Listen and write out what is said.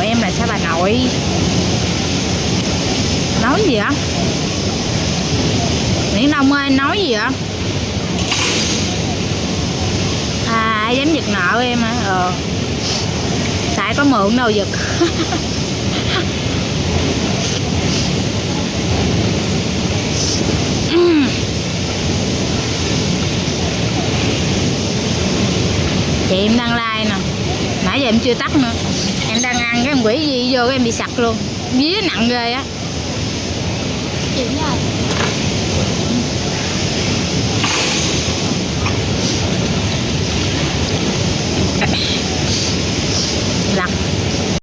em là sao bà nội? Nói gì vậy? Nguyễn Đông ơi, nói gì vậy? À, ai dám giật nợ em hả? Tại có mượn đâu giật. Chị em đang like nè, nãy giờ em chưa tắt nữa. Em đang ăn cái em quỷ gì vô cái em bị sặc luôn, vía nặng ghê á. Chuyện gì?